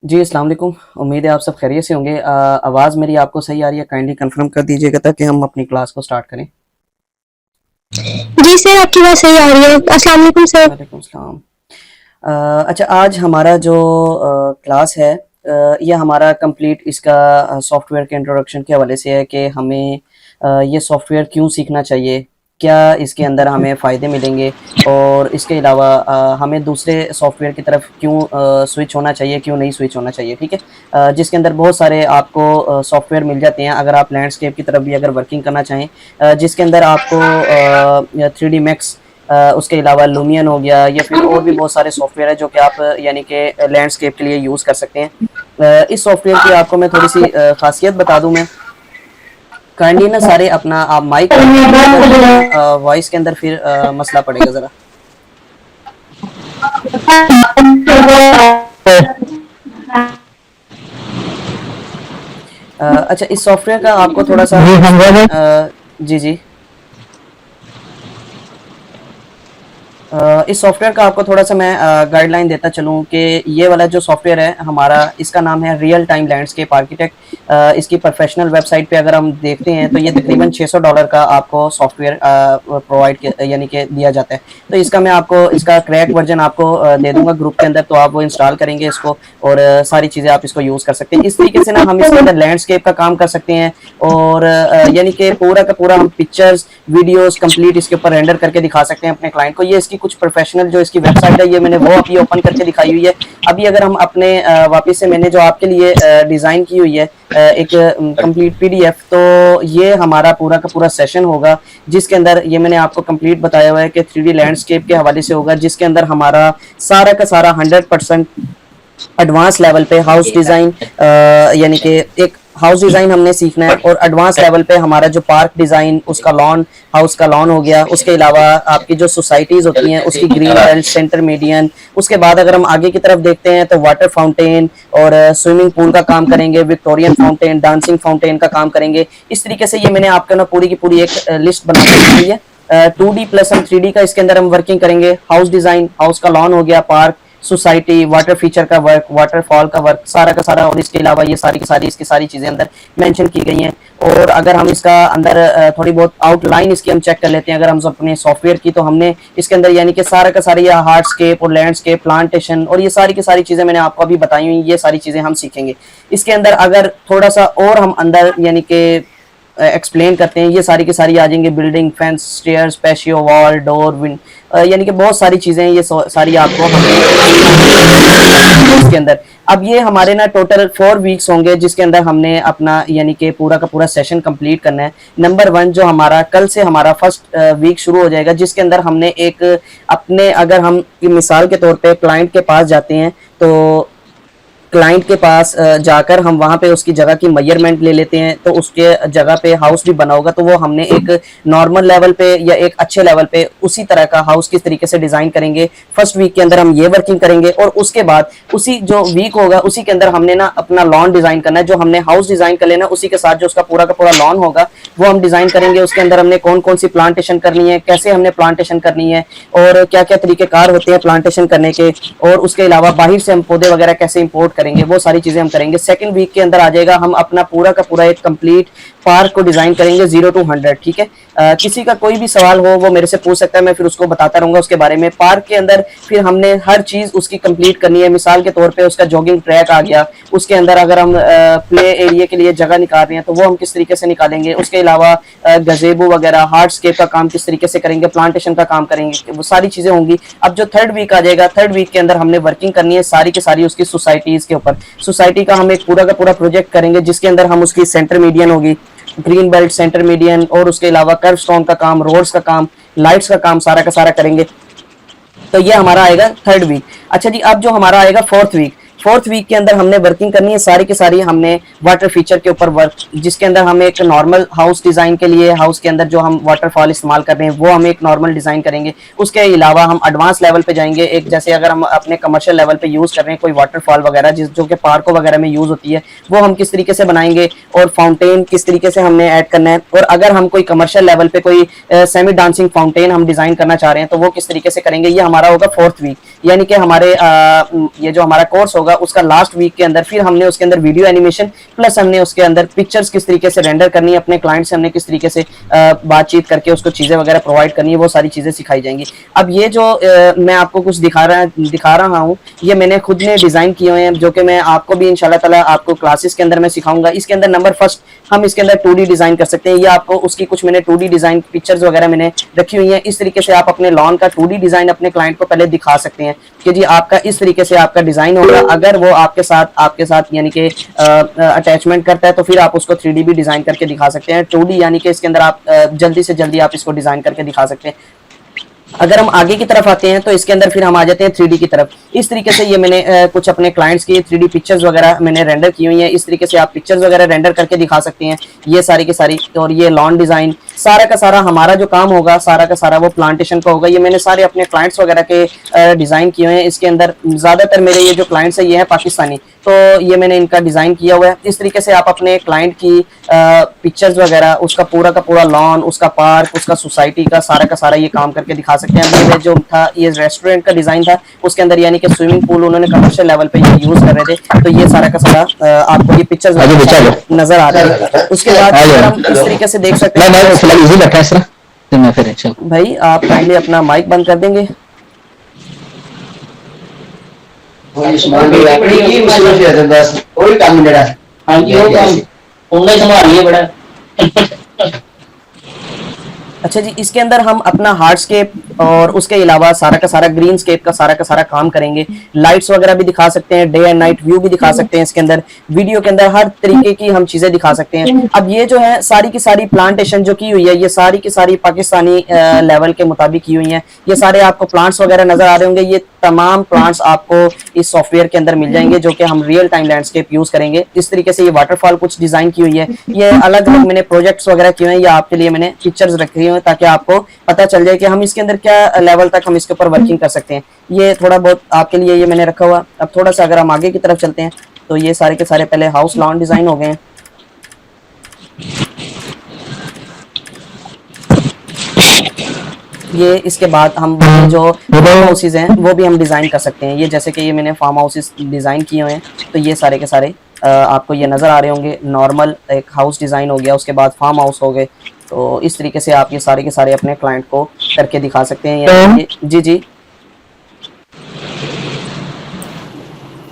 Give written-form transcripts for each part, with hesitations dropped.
जी, अस्सलाम वालेकुम। उम्मीद है आप सब खैरियत से होंगे। आवाज़ मेरी आपको सही आ रही है? काइंडली कंफर्म कर दीजिएगा ताकि हम अपनी क्लास को स्टार्ट करें। जी सर, आपकी बात सही आ रही है। अस्सलाम वालेकुम सर। वालेकुम सलाम। अच्छा, आज हमारा जो क्लास है, ये हमारा कंप्लीट इसका सॉफ्टवेयर के इंट्रोडक्शन के हवाले से है कि हमें ये सॉफ्टवेयर क्यों सीखना चाहिए, क्या इसके अंदर हमें फ़ायदे मिलेंगे और इसके अलावा हमें दूसरे सॉफ्टवेयर की तरफ क्यों स्विच होना चाहिए, क्यों नहीं स्विच होना चाहिए, ठीक है? जिसके अंदर बहुत सारे आपको सॉफ्टवेयर मिल जाते हैं अगर आप लैंडस्केप की तरफ भी अगर वर्किंग करना चाहें, जिसके अंदर आपको 3D मैक्स, उसके अलावा लूमियन हो गया या फिर और भी बहुत सारे सॉफ्टवेयर है जो कि आप यानी कि लैंडस्केप के लिए यूज़ कर सकते हैं। इस सॉफ्टवेयर की आपको मैं थोड़ी सी खासियत बता दूं। मैं काइंडली ना सारे अपना आप माइक वॉइस के अंदर फिर मसला पड़ेगा ज़रा। अच्छा, इस सॉफ्टवेयर का आपको थोड़ा सा जी हमजा भाई। जी जी, इस सॉफ्टवेयर का आपको थोड़ा सा मैं गाइडलाइन देता चलूँ कि ये वाला जो सॉफ्टवेयर है हमारा, इसका नाम है रियल टाइम लैंडस्केप आर्किटेक्ट। इसकी प्रोफेशनल वेबसाइट पे अगर हम देखते हैं तो ये तकरीबन $600 का आपको सॉफ्टवेयर प्रोवाइड यानी कि दिया जाता है। तो इसका मैं आपको इसका क्रैक वर्जन आपको दे दूंगा ग्रुप के अंदर, तो आप वो इंस्टॉल करेंगे इसको और सारी चीज़ें आप इसको यूज़ कर सकते हैं। इस तरीके से ना हम इसके अंदर लैंडस्केप का काम कर सकते हैं और यानी कि पूरा का पूरा हम पिक्चर्स वीडियोस कंप्लीट इसके ऊपर रेंडर करके दिखा सकते हैं अपने क्लाइंट को। ये इसकी कुछ प्रोफेशनल जो इसकी वेबसाइट है, ये मैंने वो अभी ओपन करके दिखाई हुई है। अभी अगर हम अपने वापस से मैंने जो आपके लिए डिज़ाइन की हुई है एक कंप्लीट पीडीएफ, तो ये हमारा पूरा का पूरा सेशन होगा जिसके अंदर ये मैंने आपको कंप्लीट बताया हुआ है कि 3D लैंडस्केप के हवाले से होगा, जिसके अंदर हमारा सारा का सारा 100% एडवांस लेवल पे हाउस डिज़ाइन, यानी कि एक हाउस डिज़ाइन हमने सीखना है और एडवांस लेवल पे हमारा जो पार्क डिज़ाइन, उसका लॉन, हाउस का लॉन हो गया। उसके अलावा आपकी जो सोसाइटीज़ होती हैं उसकी ग्रीन बेल्ट, सेंटर मीडियन। उसके बाद अगर हम आगे की तरफ देखते हैं तो वाटर फाउंटेन और स्विमिंग पूल का काम करेंगे, विक्टोरियन फाउंटेन, डांसिंग फाउंटेन का काम करेंगे। इस तरीके से ये मैंने आपको ना पूरी की पूरी एक लिस्ट बना के दी है। 2D प्लस हम 3D का इसके अंदर हम वर्किंग करेंगे। हाउस डिज़ाइन, हाउस का लॉन हो गया, पार्क, सोसाइटी, वाटर फीचर का वर्क, वाटरफॉल का वर्क, सारा का सारा। और इसके अलावा ये सारी की सारी इसकी सारी चीज़ें अंदर मेंशन की गई हैं। और अगर हम इसका अंदर थोड़ी बहुत आउटलाइन इसकी हम चेक कर लेते हैं अगर हम अपने सॉफ्टवेयर की, तो हमने इसके अंदर यानी कि सारा का सारा ये हार्डस्केप और लैंडस्केप, प्लांटेशन और ये सारी की सारी चीज़ें मैंने आपको अभी बताई हुई, ये सारी चीज़ें हम सीखेंगे इसके अंदर। अगर थोड़ा सा और हम अंदर यानी कि एक्सप्लेन करते हैं, ये सारी की सारी आ जाएंगे। Building, fence, stairs, patio, wall, door, window, यानी कि बहुत सारी चीज़ें हैं, ये सारी आपको इसके अंदर। अब ये हमारे ना टोटल 4 वीक्स होंगे जिसके अंदर हमने अपना यानी कि पूरा का पूरा सेशन कंप्लीट करना है। नंबर 1 जो हमारा कल से हमारा फर्स्ट वीक शुरू हो जाएगा, जिसके अंदर हमने एक अपने, अगर हम मिसाल के तौर पे क्लाइंट के पास जाते हैं तो क्लाइंट के पास जाकर हम वहाँ पे उसकी जगह की मेजरमेंट ले लेते हैं, तो उसके जगह पे हाउस भी बना होगा, तो वो हमने एक नॉर्मल लेवल पे या एक अच्छे लेवल पे उसी तरह का हाउस किस तरीके से डिज़ाइन करेंगे। फर्स्ट वीक के अंदर हम ये वर्किंग करेंगे और उसके बाद उसी जो वीक होगा उसी के अंदर हमने ना अपना लॉन डिज़ाइन करना है। जो हमने हाउस डिज़ाइन कर लेना, उसी के साथ जो उसका पूरा का पूरा लॉन होगा वो हम डिज़ाइन करेंगे। उसके अंदर हमने कौन कौन सी प्लांटेशन करनी है, कैसे हमने प्लांटेशन करनी है और क्या क्या तरीक़ेकार होते हैं प्लांटेशन करने के, और उसके अलावा बाहर से हम पौधे वगैरह कैसे इंपोर्ट करेंगे, वो सारी चीज़ें हम करेंगे। सेकंड वीक के अंदर आ जाएगा हम अपना पूरा का पूरा एक कंप्लीट पार्क को डिज़ाइन करेंगे 0 to 100, ठीक है? किसी का कोई भी सवाल हो वो मेरे से पूछ सकता है, मैं फिर उसको बताता रहूँगा उसके बारे में। पार्क के अंदर फिर हमने हर चीज़ उसकी कंप्लीट करनी है। मिसाल के तौर पे उसका जॉगिंग ट्रैक आ गया, उसके अंदर अगर हम प्ले एरिया के लिए जगह निकाल रहे हैं तो वो हम किस तरीके से निकालेंगे। उसके अलावा गजेबो वगैरह, हार्डस्केप का काम किस तरीके से करेंगे, प्लांटेशन का काम करेंगे, वो सारी चीज़ें होंगी। अब जो थर्ड वीक आ जाएगा, थर्ड वीक के अंदर हमने वर्किंग करनी है सारी की सारी उसकी सोसाइटीज़ के ऊपर। सोसाइटी का हम एक पूरा का पूरा प्रोजेक्ट करेंगे जिसके अंदर हम उसकी सेंटर मीडियन होगी, ग्रीन बेल्ट, सेंटर मीडियन, और उसके अलावा कर्व स्टोन का काम, रोड्स का काम, लाइट्स का काम, सारा का सारा करेंगे। तो ये हमारा आएगा थर्ड वीक। अच्छा जी, अब जो हमारा आएगा फोर्थ वीक, फोर्थ वीक के अंदर हमने वर्किंग करनी है सारी की सारी। हमने वाटर फीचर के ऊपर वर्क, जिसके अंदर हम एक नॉर्मल हाउस डिज़ाइन के लिए, हाउस के अंदर जो हम वाटरफॉल इस्तेमाल कर रहे हैं वो हम एक नॉर्मल डिज़ाइन करेंगे। उसके अलावा हम एडवांस लेवल पे जाएंगे, एक जैसे अगर हम अपने कमर्शियल लेवल पे यूज़ कर रहे हैं कोई वाटरफॉल वगैरह जो कि पार्कों वगैरह में यूज़ होती है, वो हम किस तरीके से बनाएंगे और फाउंटेन किस तरीके से हमने ऐड करना है। और अगर हम कोई कमर्शियल लेवल पे कोई सेमी डांसिंग फाउंटेन हम डिज़ाइन करना चाह रहे हैं तो वो किस तरीके से करेंगे। ये हमारा होगा फोर्थ वीक, यानी कि हमारे ये जो हमारा कोर्स होगा होगा उसका लास्ट वीक के अंदर फिर हमने उसके अंदर वीडियो एनिमेशन प्लस हमने उसके अंदर पिक्चर्स किस तरीके से रेंडर करनी है, अपने क्लाइंट से हमने किस तरीके से बातचीत करके उसको चीजें वगैरह प्रोवाइड करनी है, वो सारी चीजें सिखाई जाएंगी। अब ये जो मैं आपको कुछ दिखा रहा हूँ ये मैंने खुद ने डिजाइन किए हुए हैं, जो कि मैं आपको भी इंशाल्लाह ताला आपको क्लासेस के अंदर मैं सिखाऊंगा। इसके अंदर नंबर फर्स्ट हम इसके अंदर 2D डिजाइन कर सकते हैं। ये आपको उसकी कुछ मैंने 2D डिजाइन पिक्चर्स वगैरह मैंने रखी हुई हैं। इस तरीके से आप अपने लॉन का 2D डिजाइन अपने क्लाइंट को पहले दिखा सकते हैं कि जी आपका इस तरीके से आपका डिजाइन होगा। अगर वो आपके साथ यानी कि अटैचमेंट करता है तो फिर आप उसको 3D भी डिजाइन करके दिखा सकते हैं। 2D यानी कि इसके अंदर आप जल्दी से जल्दी आप इसको डिजाइन करके दिखा सकते हैं। अगर हम आगे की तरफ आते हैं तो इसके अंदर फिर हम आ जाते हैं 3D की तरफ। इस तरीके से ये मैंने कुछ अपने क्लाइंट्स की 3D पिक्चर्स वगैरह मैंने रेंडर की हुई हैं। इस तरीके से आप पिक्चर्स वगैरह रेंडर करके दिखा सकते हैं, ये सारी की सारी। और ये लॉन डिजाइन सारा का सारा हमारा जो काम होगा सारा का सारा वो प्लांटेशन का होगा। ये मैंने सारे अपने क्लाइंट्स वगैरह के डिजाइन किए हुए हैं। इसके अंदर ज्यादातर मेरे ये जो क्लाइंट्स है ये है पाकिस्तानी, तो ये मैंने इनका डिजाइन किया हुआ है। इस तरीके से आप अपने क्लाइंट की पिक्चर्स वगैरह, उसका पूरा का पूरा लॉन, उसका पार्क, उसका सोसाइटी का सारा ये काम करके दिखा सकते हैं। अभी जो था ये रेस्टोरेंट का डिजाइन था, उसके अंदर यानी कि स्विमिंग पूल उन्होंने कमर्शियल लेवल पे ये यूज कर रहे थे, तो ये सारा का सारा आपको ये पिक्चर्स नजर आ रहे हैं। उसके बाद हम इस तरीके से देख सकते हैं। भाई आप पहले अपना माइक बंद कर देंगे। अच्छा जी, इसके अंदर हम अपना हार्डस्केप और उसके अलावा सारा का सारा ग्रीन स्केप का सारा काम करेंगे। लाइट्स वगैरह भी दिखा सकते हैं, डे एंड नाइट व्यू भी दिखा सकते हैं। इसके अंदर वीडियो के अंदर हर तरीके की हम चीजें दिखा सकते हैं। अब ये जो है सारी की सारी प्लांटेशन जो की हुई है, ये सारी की सारी पाकिस्तानी लेवल के मुताबिक की हुई है। ये सारे आपको प्लांट्स वगैरह नजर आ रहे होंगे। ये तमाम प्लांट्स आपको इस सॉफ्टवेयर के अंदर मिल जाएंगे, जो कि हम रियल टाइम लैंडस्केप यूज करेंगे। इस तरीके से ये वाटरफॉल कुछ डिजाइन की हुई है। ये अलग अलग मैंने प्रोजेक्ट्स वगैरह किए हैं, ये आपके लिए मैंने पिक्चर्स रखी हुई हैं ताकि आपको पता चल जाए कि हम इसके अंदर क्या लेवल तक हम इसके ऊपर वर्किंग कर सकते हैं। ये थोड़ा बहुत आपके लिए ये मैंने रखा हुआ। अब थोड़ा सा अगर हम आगे की तरफ चलते हैं तो ये सारे के सारे पहले हाउस लॉन डिजाइन हो गए हैं। ये इसके बाद हम जो फार्म हाउसेज हैं वो भी हम डिजाइन कर सकते हैं। ये जैसे कि ये मैंने फार्म हाउसेज डिजाइन किए हुए हैं, तो ये सारे के सारे आपको ये नजर आ रहे होंगे। नॉर्मल एक हाउस डिजाइन हो गया, उसके बाद फार्म हाउस हो गए। तो इस तरीके से आप ये सारे के सारे अपने क्लाइंट को करके दिखा सकते हैं। ये जी जी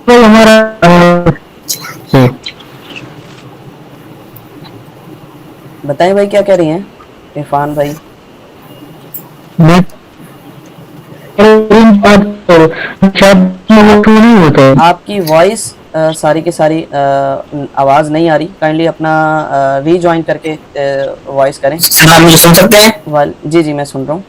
तो हमारा बताएं भाई, क्या कह रही हैं इरफान भाई? आपकी वॉइस सारी की सारी आवाज नहीं आ रही। काइंडली अपना रीजॉइन करके वॉइस करें। आप मुझे सुन सकते हैं? जी जी मैं सुन रहा हूँ।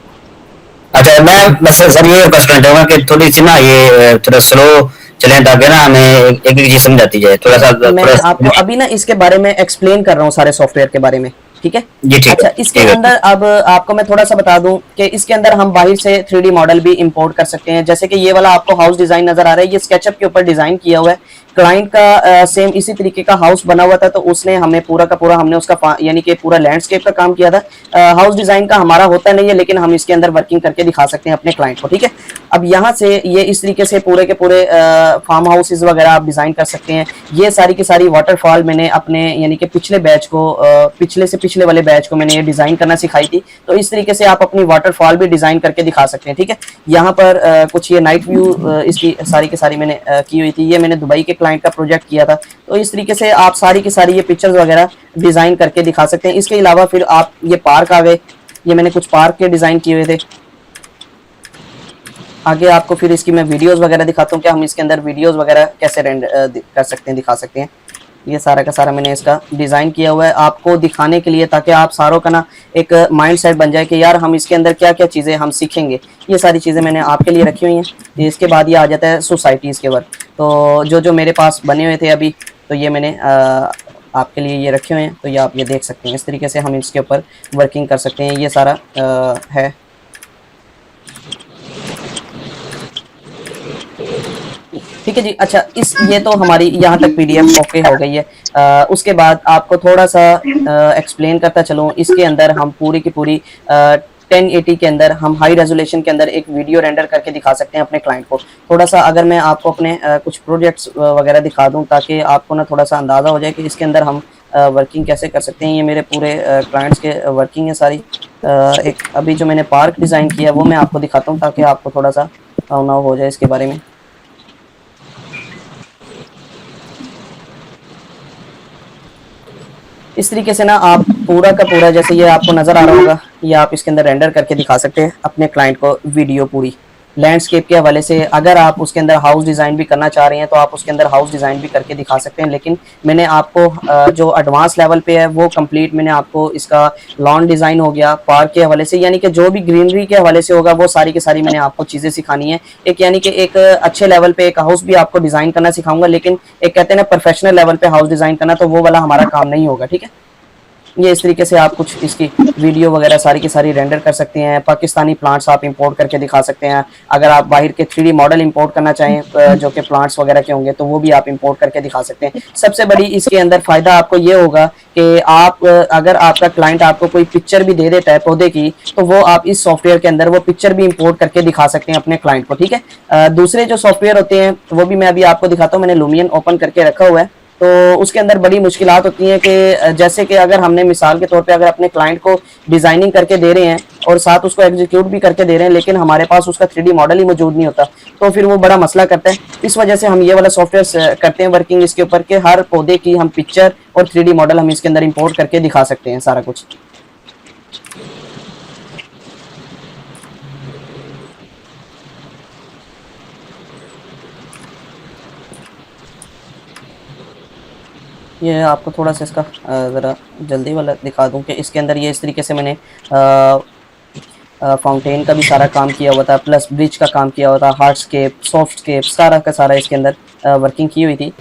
अच्छा, मैं बस सर ये रिक्वेस्ट करना चाहूंगा कि थोड़ी सी ना ये थोड़ा स्लो चलें ताकि ना हमें एक चीज समझ आती जाए। थोड़ा सा मैं आपको अभी ना इसके बारे में एक्सप्लेन कर रहा हूँ, सारे सॉफ्टवेयर के बारे में, ठीक है जी? ठीक। अच्छा, इसके अंदर अब आपको मैं थोड़ा सा बता दूं कि इसके अंदर हम बाहर से 3D मॉडल भी इंपोर्ट कर सकते हैं। जैसे कि ये वाला आपको हाउस डिजाइन नजर आ रहा है, ये स्केचअप के ऊपर डिजाइन किया हुआ है। क्लाइंट का सेम इसी तरीके का हाउस बना हुआ था, तो उसने हमें पूरा का पूरा हमने उसका यानी कि पूरा लैंडस्केप का काम किया था। हाउस डिजाइन का हमारा होता नहीं है, लेकिन हम इसके अंदर वर्किंग करके दिखा सकते हैं अपने क्लाइंट को, ठीक है। अब यहाँ से ये इस तरीके से पूरे के पूरे फार्म हाउसेज वगैरह आप डिजाइन कर सकते हैं। ये सारी की सारी वाटरफॉल मैंने अपने यानी कि पिछले बैच को पिछले से पिछले वाले बैच को मैंने ये डिजाइन करना सिखाई थी। तो इस तरीके से आप अपनी वाटरफॉल भी डिजाइन करके दिखा सकते हैं, ठीक है। यहाँ पर कुछ ये नाइट व्यू इसकी सारी की सारी मैंने की हुई थी। ये मैंने दुबई के क्लाइंट का प्रोजेक्ट किया था। तो इस तरीके से आप सारी की सारी ये पिक्चर्स वगैरह डिजाइन करके दिखा सकते हैं। इसके अलावा फिर आप ये पार्क आ गए, ये मैंने कुछ पार्क के डिजाइन किए हुए थे। आगे आपको फिर इसकी मैं वीडियोस वगैरह दिखाता हूँ कि हम इसके अंदर वीडियोस वगैरह कैसे कर सकते हैं, दिखा सकते हैं। ये सारा का सारा मैंने इसका डिज़ाइन किया हुआ है आपको दिखाने के लिए, ताकि आप सारों का ना एक माइंड सेट बन जाए कि यार हम इसके अंदर क्या क्या चीज़ें हम सीखेंगे। ये सारी चीज़ें मैंने आपके लिए रखी हुई हैं। इसके बाद ये आ जाता है सोसाइटीज़ के वर्क। तो जो जो मेरे पास बने हुए थे अभी, तो ये मैंने आपके लिए ये रखे हुए हैं। तो ये आप ये देख सकते हैं, इस तरीके से हम इसके ऊपर वर्किंग कर सकते हैं। ये सारा है। ठीक है जी। अच्छा, ये तो हमारी यहाँ तक PDF ओके हो गई है। उसके बाद आपको थोड़ा सा एक्सप्लेन करता चलूँ। इसके अंदर हम पूरी की पूरी 1080 के अंदर हम हाई रेजोल्यूशन के अंदर एक वीडियो रेंडर करके दिखा सकते हैं अपने क्लाइंट को। थोड़ा सा अगर मैं आपको अपने कुछ प्रोजेक्ट्स वगैरह दिखा दूं ताकि आपको ना थोड़ा सा अंदाज़ा हो जाए कि इसके अंदर हम वर्किंग कैसे कर सकते हैं। ये मेरे पूरे क्लाइंट्स के वर्किंग है सारी। एक अभी जो मैंने पार्क डिज़ाइन किया है वो मैं आपको दिखाता हूँ ताकि आपको थोड़ा सा ना हो जाए इसके बारे में। इस तरीके से ना आप पूरा का पूरा, जैसे ये आपको नज़र आ रहा होगा, ये आप इसके अंदर रेंडर करके दिखा सकते हैं अपने क्लाइंट को वीडियो पूरी लैंडस्केप के हवाले से। अगर आप उसके अंदर हाउस डिज़ाइन भी करना चाह रहे हैं तो आप उसके अंदर हाउस डिज़ाइन भी करके दिखा सकते हैं। लेकिन मैंने आपको जो एडवांस लेवल पे है वो कंप्लीट मैंने आपको इसका लॉन डिज़ाइन हो गया पार्क के हवाले से, यानी कि जो भी ग्रीनरी के हवाले से होगा वो सारी की सारी मैंने आपको चीज़ें सिखानी है। एक यानी कि एक अच्छे लेवल पे एक हाउस भी आपको डिज़ाइन करना सिखाऊंगा, लेकिन एक कहते हैं ना प्रोफेशनल लेवल पे हाउस डिज़ाइन करना, तो वो वाला हमारा काम नहीं होगा। ठीक है, ये इस तरीके से आप कुछ इसकी वीडियो वगैरह सारी की सारी रेंडर कर सकते हैं। पाकिस्तानी प्लांट्स आप इंपोर्ट करके दिखा सकते हैं। अगर आप बाहर के 3D मॉडल इंपोर्ट करना चाहें जो कि प्लांट्स वगैरह के होंगे तो वो भी आप इंपोर्ट करके दिखा सकते हैं। सबसे बड़ी इसके अंदर फ़ायदा आपको ये होगा कि आप अगर आपका क्लाइंट आपको कोई पिक्चर भी दे देता है पौधे की, तो वो आप इस सॉफ्टवेयर के अंदर वो पिक्चर भी इंपोर्ट करके दिखा सकते हैं अपने क्लाइंट को। ठीक है, दूसरे जो सॉफ्टवेयर होते हैं वो भी मैं अभी आपको दिखाता हूँ। मैंने लुमियन ओपन करके रखा हुआ है, तो उसके अंदर बड़ी मुश्किलात होती हैं कि जैसे कि अगर हमने मिसाल के तौर पे अगर अपने क्लाइंट को डिज़ाइनिंग करके दे रहे हैं और साथ उसको एग्जीक्यूट भी करके दे रहे हैं, लेकिन हमारे पास उसका 3D मॉडल ही मौजूद नहीं होता, तो फिर वो बड़ा मसला करता है। इस वजह से हम ये वाला सॉफ्टवेयर करते हैं वर्किंग इसके ऊपर कि हर पौधे की हम पिक्चर और 3D मॉडल हम इसके अंदर इंपोर्ट करके दिखा सकते हैं सारा कुछ। ये आपको थोड़ा सा इसका ज़रा जल्दी वाला दिखा दूं कि इसके अंदर ये इस तरीके से मैंने फाउंटेन का भी सारा काम किया हुआ था, प्लस ब्रिज का काम किया हुआ था, हार्डस्केप, सॉफ्टस्केप, सारा का सारा इसके अंदर वर्किंग की हुई थी।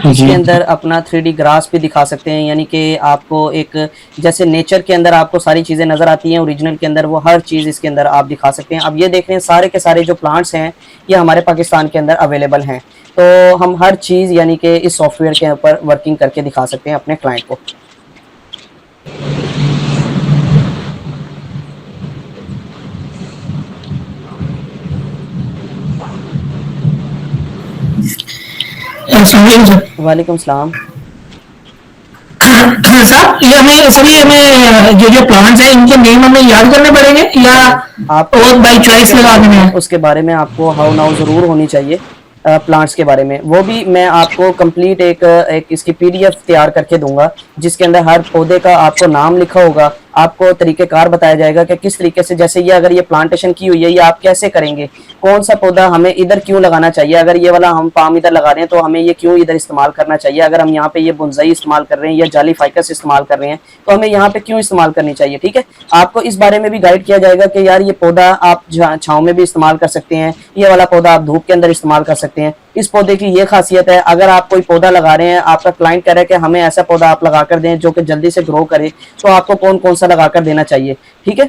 इसके अंदर अपना 3D ग्रास भी दिखा सकते हैं, यानी कि आपको एक जैसे नेचर के अंदर आपको सारी चीज़ें नज़र आती हैं ओरिजिनल के अंदर, वो हर चीज़ इसके अंदर आप दिखा सकते हैं। अब ये देख रहे हैं सारे के सारे जो प्लांट्स हैं ये हमारे पाकिस्तान के अंदर अवेलेबल हैं, तो हम हर चीज़ यानी कि इस सॉफ्टवेयर के ऊपर वर्किंग करके दिखा सकते हैं अपने क्लाइंट को। वालेकुम सलाम। सर ये हमें जो प्लांट्स हैं इनके नेम हमें याद करने पड़ेंगे या आप और बाई चॉइस लगा देने हैं? उसके बारे में आपको हाउ नाउ ज़रूर होनी चाहिए। प्लांट्स के बारे में वो भी मैं आपको कंप्लीट एक इसकी PDF तैयार करके दूंगा जिसके अंदर हर पौधे का आपको नाम लिखा होगा, आपको तरीक़ेकार बताया जाएगा कि किस तरीके से, जैसे ये अगर ये प्लांटेशन की हुई है ये आप कैसे करेंगे, कौन सा पौधा हमें इधर क्यों लगाना चाहिए, अगर ये वाला हम पाम इधर लगा रहे हैं तो हमें ये क्यों इधर इस्तेमाल करना चाहिए, अगर हम यहाँ पे ये बुनजाई इस्तेमाल कर रहे हैं या जाली फाइकस इस्तेमाल कर रहे हैं तो हमें यहाँ पे क्यों इस्तेमाल करनी चाहिए। ठीक है, आपको इस बारे में भी गाइड किया जाएगा कि यार ये पौधा आप छाँव में भी इस्तेमाल कर सकते हैं, ये वाला पौधा आप धूप के अंदर इस्तेमाल कर सकते हैं, इस पौधे की ये खासियत है। अगर आप कोई पौधा लगा रहे हैं, आपका क्लाइंट कह रहा है कि हमें ऐसा पौधा आप लगा कर दें जो कि जल्दी से ग्रो करे, तो आपको कौन कौन सा लगा कर देना चाहिए। ठीक है,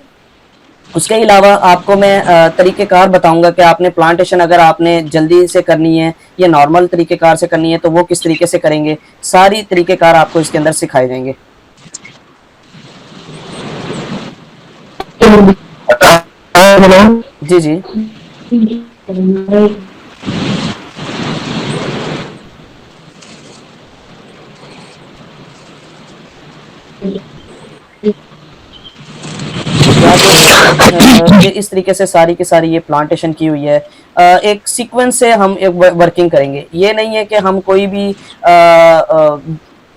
उसके अलावा आपको मैं तरीक़ेकार बताऊंगा कि आपने प्लांटेशन अगर आपने जल्दी से करनी है या नॉर्मल तरीक़ेकार से करनी है तो वो किस तरीके से करेंगे, सारी तरीक़ेकार आपको इसके अंदर सिखाए जाएंगे। जी जी ये इस तरीके से सारी की सारी ये प्लांटेशन की हुई है। एक सीक्वेंस से हम एक वर्किंग करेंगे, ये नहीं है कि हम कोई भी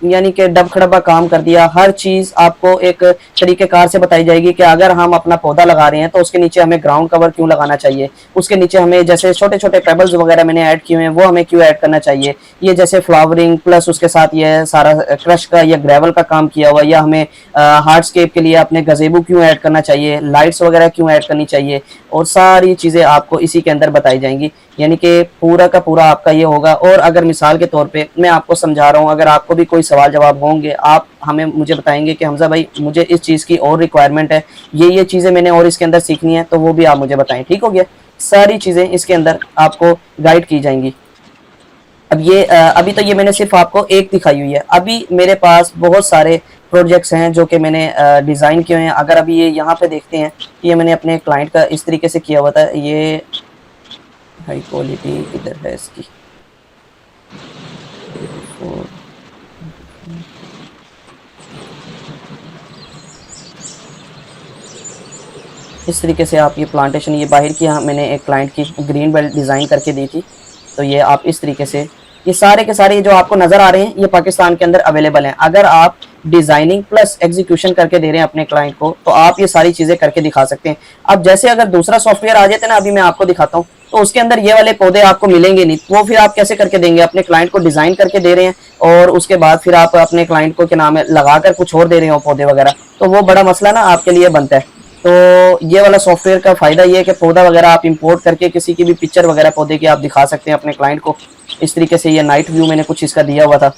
यानी कि डब खड़बा काम कर दिया। हर चीज आपको एक तरीकेकार से बताई जाएगी कि अगर हम अपना पौधा लगा रहे हैं तो उसके नीचे हमें ग्राउंड कवर क्यों लगाना चाहिए, उसके नीचे हमें जैसे छोटे छोटे पेबल्स वगैरह मैंने ऐड किए हैं वो हमें क्यों ऐड करना चाहिए, ये जैसे फ्लावरिंग प्लस उसके साथ ये सारा क्रश का या ग्रेवल का काम किया हुआ, या हमें हार्डस्केप के लिए अपने गजेबू क्यों ऐड करना चाहिए, लाइट्स वगैरह क्यों ऐड करनी चाहिए, और सारी चीज़ें आपको इसी के अंदर बताई जाएंगी। यानी कि पूरा का पूरा आपका ये होगा। और अगर मिसाल के तौर पे मैं आपको समझा रहा हूँ, अगर आपको भी कोई सवाल जवाब होंगे, आप हमें मुझे बताएंगे कि हमजा भाई मुझे इस चीज़ की और रिक्वायरमेंट है, ये चीज़ें मैंने और इसके अंदर सीखनी है, तो वो भी आप मुझे बताएं। ठीक हो गया? सारी चीज़ें इसके अंदर आपको गाइड की जाएंगी। अब ये अभी तो ये मैंने सिर्फ आपको एक दिखाई हुई है, अभी मेरे पास बहुत सारे प्रोजेक्ट्स हैं जो कि मैंने डिज़ाइन किए हैं। अगर अभी ये यहाँ पे देखते हैं, ये मैंने अपने क्लाइंट का इस तरीके से किया हुआ था। ये हाई क्वालिटी किधर है इसकी, इस तरीके से आप ये प्लांटेशन, ये बाहर की मैंने एक क्लाइंट की ग्रीन बेल्ट डिज़ाइन करके दी थी। तो ये आप इस तरीके से, ये सारे के सारे जो आपको नज़र आ रहे हैं ये पाकिस्तान के अंदर अवेलेबल हैं। अगर आप डिज़ाइनिंग प्लस एग्जीक्यूशन करके दे रहे हैं अपने क्लाइंट को, तो आप ये सारी चीज़ें करके दिखा सकते हैं। अब जैसे अगर दूसरा सॉफ्टवेयर आ जाते ना, अभी मैं आपको दिखाता हूँ, तो उसके अंदर ये वाले पौधे आपको मिलेंगे नहीं। वो फिर आप कैसे करके देंगे? अपने क्लाइंट को डिज़ाइन करके दे रहे हैं और उसके बाद फिर आप अपने क्लाइंट को क्या नाम है लगा कर कुछ और दे रहे हो पौधे वगैरह, तो वो बड़ा मसला ना आपके लिए बनता है। तो ये वाला सॉफ्टवेयर का फ़ायदा ये है कि पौधा वगैरह आप इंपोर्ट करके किसी की भी पिक्चर वगैरह पौधे की आप दिखा सकते हैं अपने क्लाइंट को। इस तरीके से ये नाइट व्यू मैंने कुछ इसका दिया हुआ था।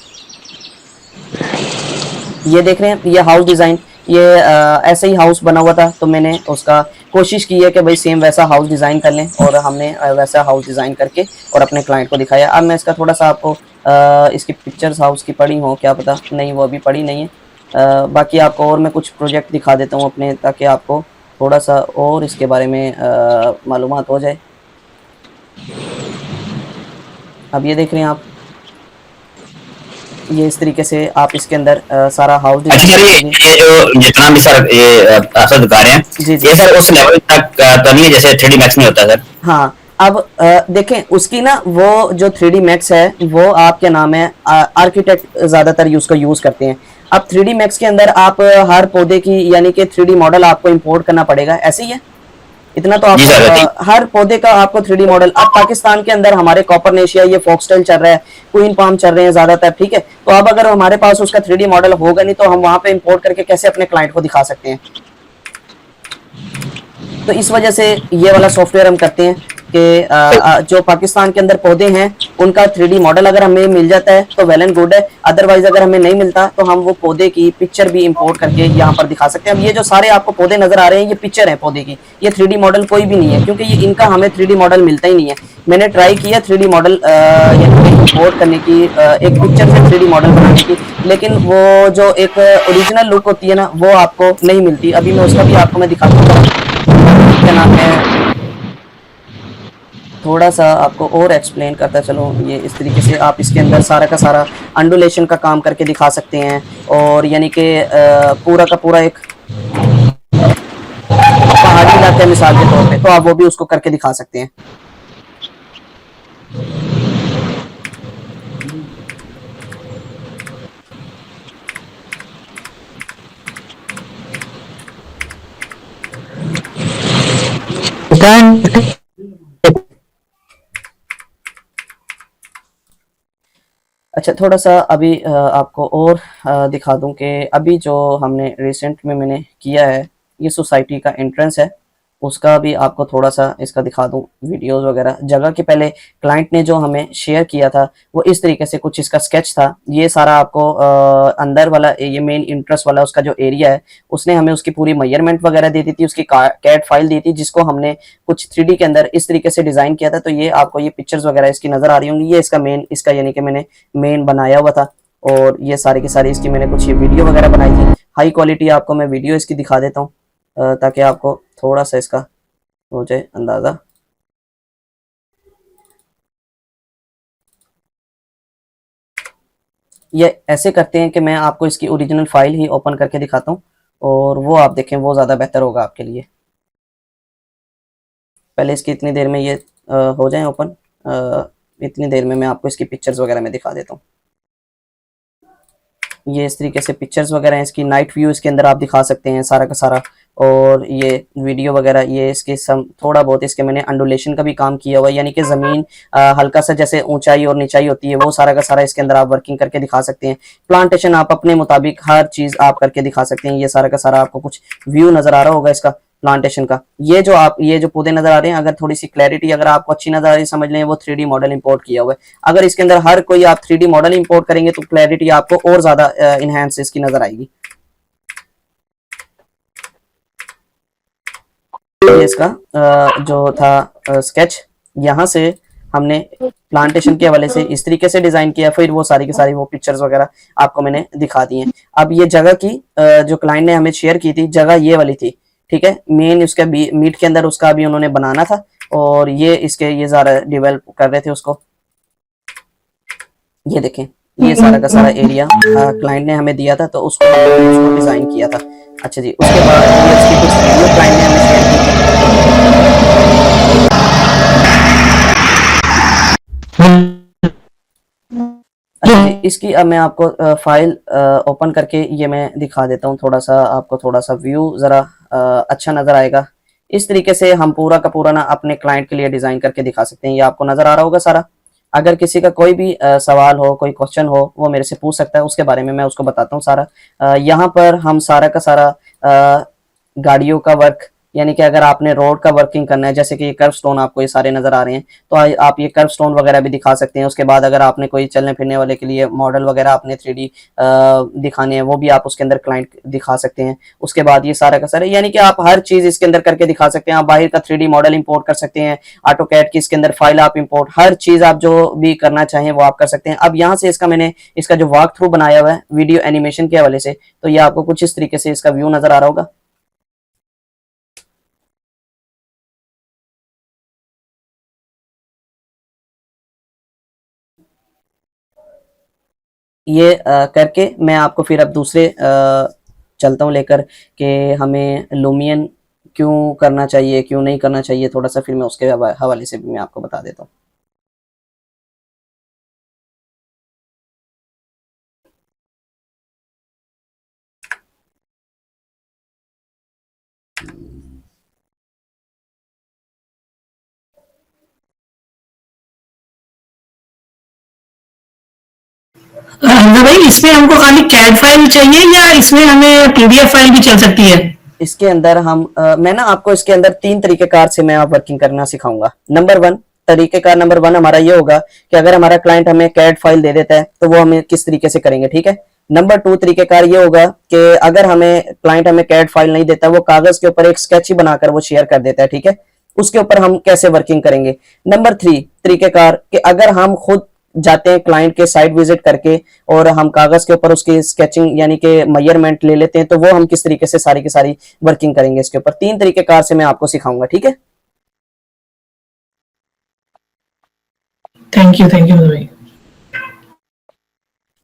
ये देख रहे हैं, ये हाउस डिज़ाइन, ये ऐसे ही हाउस बना हुआ था, तो मैंने उसका कोशिश की है कि भाई सेम वैसा हाउस डिज़ाइन कर लें, और हमने वैसा हाउस डिज़ाइन करके और अपने क्लाइंट को दिखाया। अब मैं इसका थोड़ा सा आपको इसकी पिक्चर्स हाउस की पड़ी हो क्या पता, नहीं वो अभी पड़ी नहीं है। बाकी आपको और मैं कुछ प्रोजेक्ट दिखा देता हूँ अपने, ताकि आपको थोड़ा सा और इसके बारे में मालूमात हो जाए। अब ये देख रहे हैं आप, ये इस तरीके से आप इसके अंदर सारा हाउस अच्छा सर, डिजाइन। ये जो जितना भी सर ये आप सर दिखा रहे हैं, जी जी। ये सर उस लेवल तक तो नहीं है जैसे 3D मैक्स में होता है सर? हाँ, अब देखें उसकी ना, वो जो 3D मैक्स है वो आपके नाम है आर्किटेक्ट ज़्यादातर उसको यूज़ करते हैं। अब 3D मैक्स के अंदर आप हर पौधे की यानी कि 3D मॉडल आपको इंपोर्ट करना पड़ेगा, ऐसे ही है। इतना तो जी आपको सर, ठीक। हर पौधे का आपको 3D मॉडल। अब पाकिस्तान के अंदर हमारे कॉपरनेशिया, ये फॉक्सटेल चल रहा है, क्वीन पाम चल रहे हैं ज़्यादातर, ठीक है। तो अब अगर हमारे पास उसका 3D मॉडल होगा नहीं, तो हम वहाँ पे इंपोर्ट करके कैसे अपने क्लाइंट को दिखा सकते हैं? तो इस वजह से ये वाला सॉफ्टवेयर हम करते हैं कि जो पाकिस्तान के अंदर पौधे हैं उनका 3D मॉडल अगर हमें मिल जाता है तो वेल एंड गुड है। अदरवाइज अगर हमें नहीं मिलता तो हम वो पौधे की पिक्चर भी इंपोर्ट करके यहाँ पर दिखा सकते हैं। अब ये जो सारे आपको पौधे नजर आ रहे हैं ये पिक्चर है पौधे की, ये 3D मॉडल कोई भी नहीं है, क्योंकि ये इनका हमें 3D मॉडल मिलता ही नहीं है। मैंने ट्राई किया 3D मॉडल इंपोर्ट करने की, एक पिक्चर से 3D मॉडल बनाने की, लेकिन वो जो एक ओरिजिनल लुक होती है ना वो आपको नहीं मिलती। अभी मैं उसका भी आपको मैं दिखाता हूँ, क्या नाम है, थोड़ा सा आपको और एक्सप्लेन करता चलो। ये इस तरीके से आप इसके अंदर सारा का सारा अंडुलेशन का काम करके दिखा सकते हैं, और यानी कि पूरा का पूरा एक पहाड़ी इलाका है मिसाल के तौर पे, तो आप वो भी उसको करके दिखा सकते हैं। अच्छा, थोड़ा सा अभी आपको और दिखा दूं कि अभी जो हमने रिसेंट में मैंने किया है, ये सोसाइटी का एंट्रेंस है, उसका भी आपको थोड़ा सा इसका दिखा दूं वीडियोस वगैरह। जगह के पहले क्लाइंट ने जो हमें शेयर किया था वो इस तरीके से कुछ इसका स्केच था। ये सारा आपको अंदर वाला ये मेन इंटरेस्ट वाला उसका जो एरिया है, उसने हमें उसकी पूरी मेजरमेंट वगैरह दे दी थी, उसकी कैट फाइल दी थी, जिसको हमने कुछ 3D के अंदर इस तरीके से डिज़ाइन किया था। तो ये आपको ये पिक्चर्स वगैरह इसकी नज़र आ रही होंगी, ये इसका मेन, इसका यानी कि मैंने मेन बनाया हुआ था। और ये सारी की सारी इसकी मैंने कुछ ये वीडियो वगैरह बनाई थी। हाई क्वालिटी आपको मैं वीडियो इसकी दिखा देता हूँ ताकि आपको थोड़ा सा इसका हो जाए अंदाज़ा। ये ऐसे करते हैं कि मैं आपको इसकी ओरिजिनल फाइल ही ओपन करके दिखाता हूँ, और वो आप देखें, वो ज़्यादा बेहतर होगा आपके लिए। पहले इसकी इतनी देर में ये हो जाए ओपन, इतनी देर में मैं आपको इसकी पिक्चर्स वगैरह में दिखा देता हूँ। ये इस तरीके से पिक्चर्स वगैरह हैं, इसकी नाइट व्यू इसके अंदर आप दिखा सकते हैं सारा का सारा। और ये वीडियो वगैरह, ये इसके सम थोड़ा बहुत इसके मैंने अंडुलेशन का भी काम किया हुआ है, यानी कि ज़मीन हल्का सा जैसे ऊंचाई और नीचाई होती है वो सारा का सारा इसके अंदर आप वर्किंग करके दिखा सकते हैं। प्लांटेशन आप अपने मुताबिक हर चीज़ आप करके दिखा सकते हैं। ये सारा का सारा आपको कुछ व्यू नज़र आ रहा होगा इसका प्लांटेशन का। ये जो पौधे नजर आ रहे हैं, अगर थोड़ी सी क्लैरिटी अगर आपको अच्छी नजर आ रही है, समझ लें वो 3D मॉडल इंपोर्ट किया हुआ है। अगर इसके अंदर हर कोई आप 3D मॉडल इंपोर्ट करेंगे तो क्लैरिटी आपको और ज्यादा इनहेंस इसकी नजर आएगी। ये इसका जो था स्केच, यहाँ से हमने प्लांटेशन के हवाले से इस तरीके से डिजाइन किया, फिर वो सारी की सारी वो पिक्चर्स वगैरह आपको मैंने दिखा दी हैं। अब ये जगह की जो क्लाइंट ने हमें शेयर की थी, जगह ये वाली थी, ठीक है। मेन उसका मीट के अंदर उसका भी उन्होंने बनाना था, और ये ज़्यादा डेवलप कर रहे थे उसको। ये देखें, ये सारा का सारा एरिया क्लाइंट ने हमें दिया था, तो उसको डिजाइन किया था। अच्छा जी, उसके बाद ये उसकी कुछ वीडियो क्लाइंट ने हमें शेयर की थी। अच्छा जी, इसकी अब मैं आपको फाइल ओपन करके ये मैं दिखा देता हूँ, थोड़ा सा आपको थोड़ा सा व्यू ज़रा अच्छा नज़र आएगा। इस तरीके से हम पूरा का पूरा ना अपने क्लाइंट के लिए डिज़ाइन करके दिखा सकते हैं। ये आपको नज़र आ रहा होगा सारा। अगर किसी का कोई भी सवाल हो, कोई क्वेश्चन हो, वो मेरे से पूछ सकता है, उसके बारे में मैं उसको बताता हूँ सारा। यहाँ पर हम सारा का सारा गाड़ियों का वर्क, यानी कि अगर आपने रोड का वर्किंग करना है, जैसे कि ये कर्व स्टोन आपको ये सारे नजर आ रहे हैं, तो आप ये कर्व स्टोन वगैरह भी दिखा सकते हैं। उसके बाद अगर आपने कोई चलने फिरने वाले के लिए मॉडल वगैरह आपने 3D दिखाने हैं, वो भी आप उसके अंदर क्लाइंट दिखा सकते हैं। उसके बाद ये सारा का सारा, यानी कि आप हर चीज इसके अंदर करके दिखा सकते हैं। आप बाहर का 3D मॉडल इंपोर्ट कर सकते हैं, ऑटोकैड की इसके अंदर फाइल आप इंपोर्ट, हर चीज आप जो भी करना चाहें वो आप कर सकते हैं। अब यहाँ से मैंने इसका जो वॉक थ्रू बनाया हुआ है वीडियो एनिमेशन के हवाले से, तो ये आपको कुछ इस तरीके से इसका व्यू नजर आ रहा होगा। ये करके मैं आपको फिर अब दूसरे चलता हूँ लेकर कि हमें लुमियन क्यों करना चाहिए, क्यों नहीं करना चाहिए, थोड़ा सा फिर मैं उसके हवाले से भी मैं आपको बता देता हूँ। हमजा भाई, इसमें हमको खाली कैड फाइल चाहिए या इसमें हमें पीडीएफ फाइल भी चल सकती है? इसके अंदर मैं ना आपको इसके अंदर 3 तरीकेकार से मैं आप वर्किंग करना सिखाऊंगा। तरीकेकार नंबर 1 हमारा ये होगा कि अगर हमारा क्लाइंट हमें कैड फाइल दे देता है तो वो हमें किस तरीके से करेंगे, ठीक है। नंबर 2 तरीकेकार ये होगा कि अगर क्लाइंट हमें कैड फाइल नहीं देता, वो कागज के ऊपर एक स्केच ही बनाकर वो शेयर कर देता है, ठीक है, उसके ऊपर हम कैसे वर्किंग करेंगे। नंबर 3 तरीकेकार कि अगर हम खुद जाते हैं क्लाइंट के साइट विजिट करके और हम कागज के ऊपर उसकी स्केचिंग यानी कि मेजरमेंट ले लेते हैं, तो वो हम किस तरीके से सारी की सारी वर्किंग करेंगे इसके ऊपर। 3 तरीकेकार से मैं आपको सिखाऊंगा, ठीक है। थैंक यू भाई।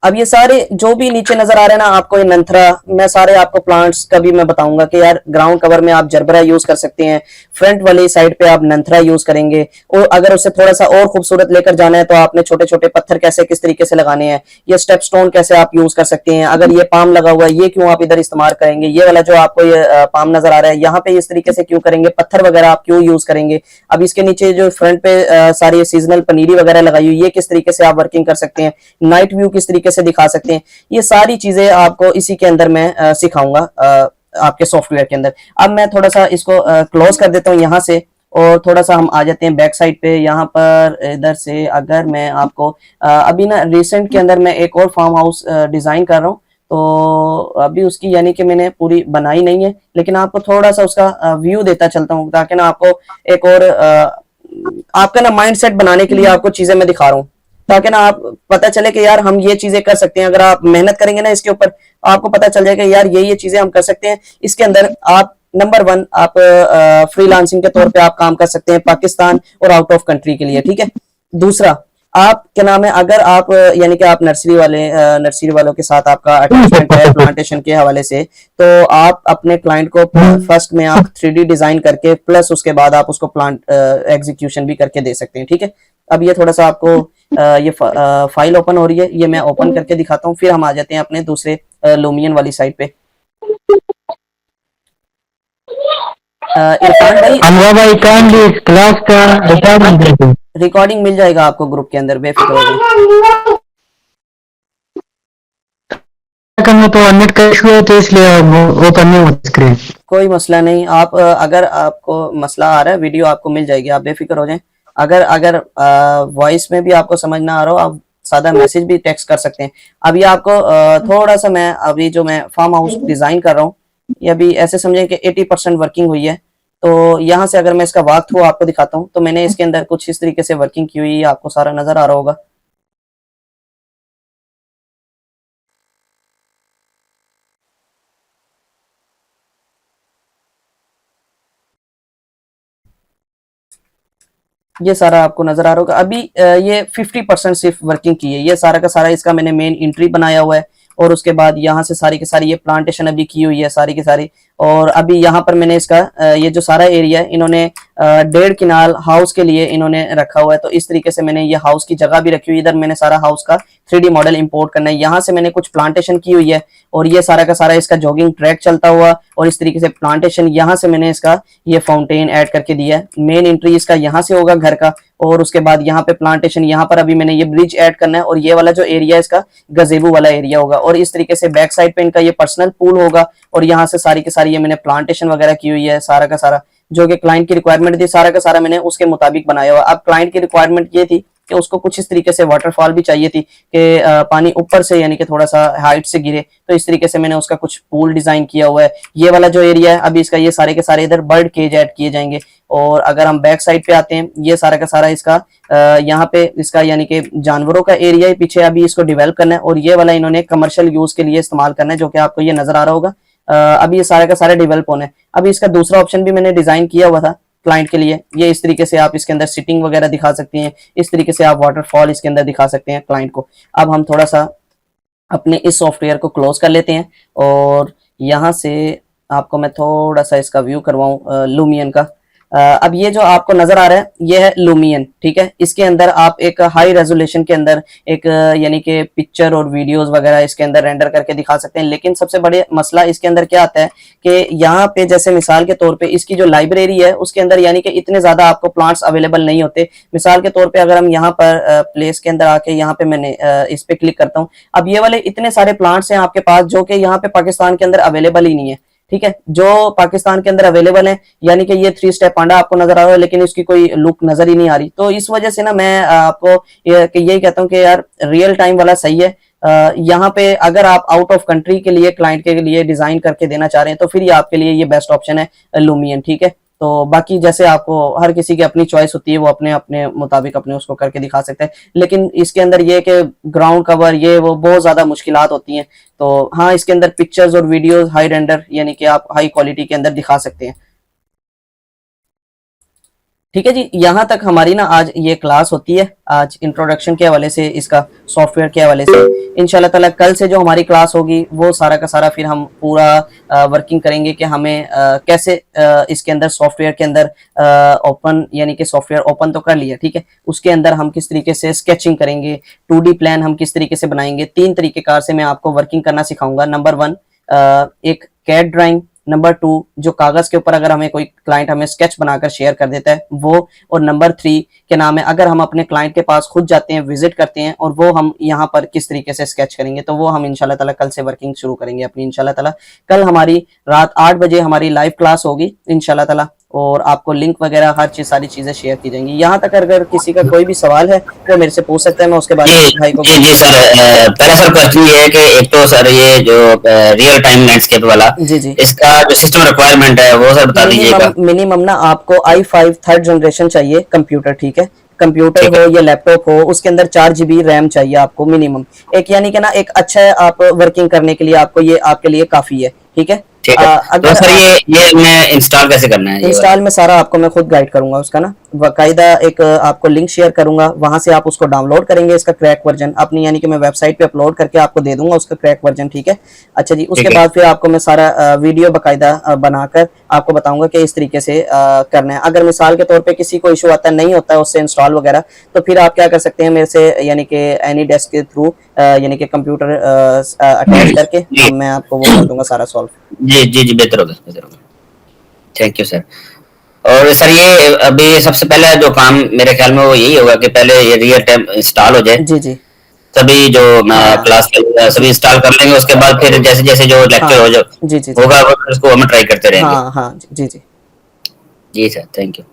अब ये सारे जो भी नीचे नजर आ रहे हैं ना आपको, ये नंथरा, मैं सारे आपको प्लांट्स का भी मैं बताऊंगा कि यार ग्राउंड कवर में आप जरबरा यूज कर सकते हैं, फ्रंट वाली साइड पे आप नंथरा यूज करेंगे, और अगर उससे थोड़ा सा और खूबसूरत लेकर जाना है तो आपने छोटे छोटे पत्थर कैसे किस तरीके से लगाने हैं, ये स्टेप स्टोन कैसे आप यूज कर सकते हैं। अगर ये पाम लगा हुआ है, ये क्यों आप इधर इस्तेमाल करेंगे, ये वाला जो आपको ये पाम नजर आ रहा है यहाँ पे इस तरीके से क्यों करेंगे, पत्थर वगैरह आप क्यों यूज करेंगे। अब इसके नीचे जो फ्रंट पे सारी सीजनल पनीरी वगैरह लगाई हुई, ये किस तरीके से आप वर्किंग कर सकते हैं, नाइट व्यू किस तरीके से दिखा सकते हैं, ये सारी चीजें आपको इसी के अंदर मैं सिखाऊंगा आपके सॉफ्टवेयर के अंदर। अब मैं थोड़ा सा इसको क्लोज कर देता हूँ यहाँ से, और थोड़ा सा हम आ जाते हैं बैक साइड पे। यहाँ पर इधर से अगर मैं आपको अभी ना रिसेंट के अंदर मैं एक और फार्म हाउस डिजाइन कर रहा हूँ, तो अभी उसकी यानी कि मैंने पूरी बनाई नहीं है, लेकिन आपको थोड़ा सा उसका व्यू देता चलता हूँ, ताकि ना आपको एक और आपका ना माइंडसेट बनाने के लिए आपको चीजें मैं दिखा रहा हूँ, ताकि ना आप पता चले कि यार हम ये चीजें कर सकते हैं। अगर आप मेहनत करेंगे ना इसके ऊपर, आपको पता चल जाएगा यार ये चीजें हम कर सकते हैं। इसके अंदर आप नंबर 1 आप फ्रीलांसिंग के तौर पे आप काम कर सकते हैं पाकिस्तान और आउट ऑफ कंट्री के लिए, ठीक है। दूसरा, आप क्या नाम है, अगर आप यानी कि आप नर्सरी वालों के साथ आपका अटैचमेंट है प्लांटेशन के हवाले से, तो आप अपने क्लाइंट को फर्स्ट में आप 3D डिजाइन करके प्लस उसके बाद आप उसको प्लांट एग्जीक्यूशन भी करके दे सकते हैं, ठीक है। अब ये थोड़ा सा आपको ये फाइल ओपन हो रही है, ये मैं ओपन करके दिखाता हूँ, फिर हम आ जाते हैं अपने दूसरे लूमियन वाली साइड पे। इरफान भाई, अनवर भाई काइंडली इस क्लास का रिकॉर्डिंग दे दो। रिकॉर्डिंग मिल जाएगा आपको ग्रुप के अंदर, बेफिक्र हो जाइए। करना तो नेट का इशू है तो इसलिए ओपन नहीं होती स्क्रीन। कोई मसला नहीं, आप अगर आपको मसला आ रहा है, वीडियो आपको मिल जाएगी, आप बेफिक्र हो जाएं। अगर अगर वॉइस में भी आपको समझ ना आ रहा हो, आप सादा मैसेज भी टेक्स्ट कर सकते हैं। अभी आपको थोड़ा सा मैं अभी जो मैं फार्म हाउस डिजाइन कर रहा हूँ, ये अभी ऐसे समझें कि 80% वर्किंग हुई है। तो यहाँ से अगर मैं इसका वॉक थ्रू आपको दिखाता हूँ, तो मैंने इसके अंदर कुछ इस तरीके से वर्किंग की हुई है, आपको सारा नजर आ रहा होगा। ये सारा आपको नजर आ रहा होगा। अभी ये 50% सिर्फ वर्किंग की है, ये सारा का सारा इसका मैंने मेन एंट्री बनाया हुआ है, और उसके बाद यहाँ से सारी की सारी ये प्लांटेशन अभी की हुई है सारी की सारी। और अभी यहाँ पर मैंने इसका ये जो सारा एरिया है, इन्होंने 1.5 किनाल हाउस के लिए इन्होंने रखा हुआ है। तो इस तरीके से मैंने ये हाउस की जगह भी रखी हुई है। इधर मैंने सारा हाउस का 3D मॉडल इंपोर्ट करना है, यहाँ से मैंने कुछ प्लांटेशन की हुई है, और ये सारा का सारा इसका जॉगिंग ट्रैक चलता हुआ, और इस तरीके से प्लांटेशन यहाँ से मैंने इसका ये फाउंटेन ऐड करके दिया है। मेन एंट्री इसका यहाँ से होगा घर का, और उसके बाद यहाँ पे प्लांटेशन, यहाँ पर अभी मैंने ये ब्रिज ऐड करना है, और ये वाला जो एरिया है इसका गजेबू वाला एरिया होगा। और इस तरीके से बैक साइड पे इनका ये पर्सनल पूल होगा, और यहाँ से सारी की सारी ये मैंने प्लांटेशन वगैरह की हुई है सारा का सारा, जो कि क्लाइंट की रिक्वायरमेंट थी, सारा का सारा मैंने उसके मुताबिक बनाया हुआ। अब क्लाइंट की रिक्वायरमेंट ये थी कि उसको कुछ इस तरीके से वाटरफॉल भी चाहिए थी कि पानी ऊपर से यानी कि थोड़ा सा हाइट से गिरे, तो इस तरीके से मैंने उसका कुछ पूल डिजाइन किया हुआ है। ये वाला जो एरिया है अभी इसका, ये सारे के सारे इधर बर्ड केज ऐड किए जाएंगे। और अगर हम बैक साइड पे आते हैं, ये सारा का सारा इसका यहाँ पे इसका यानी कि जानवरों का एरिया है पीछे, अभी इसको डेवलप करना है, और ये वाला इन्होंने कमर्शियल यूज के लिए इस्तेमाल करना है, जो कि आपको ये नजर आ रहा होगा। अभी ये सारे का सारे डेवलप होना है। अभी इसका दूसरा ऑप्शन भी मैंने डिजाइन किया हुआ था क्लाइंट के लिए, ये इस तरीके से आप इसके अंदर सिटिंग वगैरह दिखा सकती हैं, इस तरीके से आप वाटरफॉल इसके अंदर दिखा सकते हैं क्लाइंट को। अब हम थोड़ा सा अपने इस सॉफ्टवेयर को क्लोज कर लेते हैं, और यहाँ से आपको मैं थोड़ा सा इसका व्यू करवाऊं लूमियन का। अब ये जो आपको नजर आ रहा है, ये है लूमियन, ठीक है। इसके अंदर आप एक हाई रेजोल्यूशन के अंदर एक यानी कि पिक्चर और वीडियोस वगैरह इसके अंदर रेंडर करके दिखा सकते हैं। लेकिन सबसे बड़े मसला इसके अंदर क्या आता है कि यहाँ पे जैसे मिसाल के तौर पे इसकी जो लाइब्रेरी है उसके अंदर यानी कि इतने ज्यादा आपको प्लांट्स अवेलेबल नहीं होते। मिसाल के तौर पे अगर हम यहाँ पर प्लेस के अंदर आके यहाँ पे मैंने इस पे क्लिक करता हूँ, अब ये वाले इतने सारे प्लांट्स हैं आपके पास जो कि यहाँ पे पाकिस्तान के अंदर अवेलेबल ही नहीं है, ठीक है। जो पाकिस्तान के अंदर अवेलेबल है यानी कि ये 3 स्टेप पांडा आपको नजर आ रहा है, लेकिन इसकी कोई लुक नजर ही नहीं आ रही। तो इस वजह से ना मैं आपको यही कहता हूँ कि यार रियल टाइम वाला सही है। यहाँ पे अगर आप आउट ऑफ कंट्री के लिए क्लाइंट के लिए डिजाइन करके देना चाह रहे हैं तो फिर ये आपके लिए ये बेस्ट ऑप्शन है लूमियन, ठीक है। तो बाकी जैसे आपको हर किसी की अपनी चॉइस होती है, वो अपने अपने मुताबिक अपने उसको करके दिखा सकते हैं। लेकिन इसके अंदर ये कि ग्राउंड कवर ये वो बहुत ज्यादा मुश्किलात होती हैं। तो हाँ, इसके अंदर पिक्चर्स और वीडियोस हाई रेंडर यानी कि आप हाई क्वालिटी के अंदर दिखा सकते हैं, ठीक है जी। यहाँ तक हमारी ना आज ये क्लास होती है, आज इंट्रोडक्शन के हवाले से, इसका सॉफ्टवेयर के हवाले से। इंशाल्लाह ताला कल से जो हमारी क्लास होगी वो सारा का सारा फिर हम पूरा वर्किंग करेंगे कि हमें कैसे इसके अंदर सॉफ्टवेयर के अंदर ओपन यानी कि सॉफ्टवेयर ओपन तो कर लिया, ठीक है। उसके अंदर हम किस तरीके से स्केचिंग करेंगे, 2D प्लान हम किस तरीके से बनाएंगे, 3 तरीकेकार से मैं आपको वर्किंग करना सिखाऊंगा। नंबर 1 एक कैड ड्राइंग, नंबर 2 जो कागज के ऊपर अगर हमें कोई क्लाइंट हमें स्केच बनाकर शेयर कर देता है वो, और नंबर 3 के नाम है अगर हम अपने क्लाइंट के पास खुद जाते हैं, विजिट करते हैं, और वो हम यहाँ पर किस तरीके से स्केच करेंगे। तो वो हम इंशाल्लाह ताला कल से वर्किंग शुरू करेंगे अपनी इंशाल्लाह ताला। कल हमारी रात 8 बजे हमारी लाइव क्लास होगी इंशाल्लाह ताला, और आपको लिंक वगैरह हर चीज सारी चीजें शेयर की जाएंगी। यहाँ तक अगर किसी का कोई भी सवाल है वो मेरे से पूछ सकता है, मैं उसके बाद भाई को। जी सर, पहला सर क्वेश्चन ये है कि एक तो सर ये जो रियल टाइम लैंडस्केप वाला, जी जी, इसका जो सिस्टम रिक्वायरमेंट है वो सर बता दीजिएगा। मिनिमम ना आपको i5 3rd जनरेशन चाहिए कंप्यूटर, ठीक है। कंप्यूटर हो या लैपटॉप हो, उसके अंदर 4 GB रैम चाहिए आपको मिनिमम। एक यानी कि ना एक अच्छा आप वर्किंग करने के लिए आपको ये आपके लिए काफी है, ठीक है। ठीक है। तो अगर सर ये मैं इंस्टॉल कैसे करना है ये इंस्टॉल में सारा आपको मैं खुद गाइड करूंगा उसका ना, बाकायदा एक आपको लिंक शेयर करूंगा, वहां से आप उसको डाउनलोड करेंगे इसका क्रैक वर्जन अपनी, यानी कि मैं वेबसाइट पे अपलोड करके आपको दे दूंगा उसका क्रैक वर्जन, ठीक है। अच्छा जी, उसके ठीक है। बाद फिर आपको मैं सारा वीडियो बाकायदा बनाकर आपको बताऊंगा कि इस तरीके से करना है। अगर मिसाल के तौर पे किसी को इशू आता नहीं होता है उससे इंस्टॉल वगैरह, तो फिर आप क्या कर सकते हैं मेरे से, यानी कि एनी डेस्क के थ्रू, यानी कि कंप्यूटर अटैच करके जी मैं आपको वो कर दूंगा सारा सॉल्व। जी जी जी, बेहतर होगा, बेहतर होगा। Thank you sir. और सर ये अभी सबसे पहले जो काम मेरे ख्याल में वो यही होगा कि पहले ये रियल टाइम इंस्टॉल हो जाए, जी जी। तभी जो मैं हाँ क्लास सभी इंस्टॉल कर लेंगे, उसके बाद फिर जैसे जैसे जो लेक्चर हाँ हो जो जी जी जी। होगा उसको हम ट्राई करते रहेंगे। हाँ हाँ जी जी। जी सर, थैंक यू।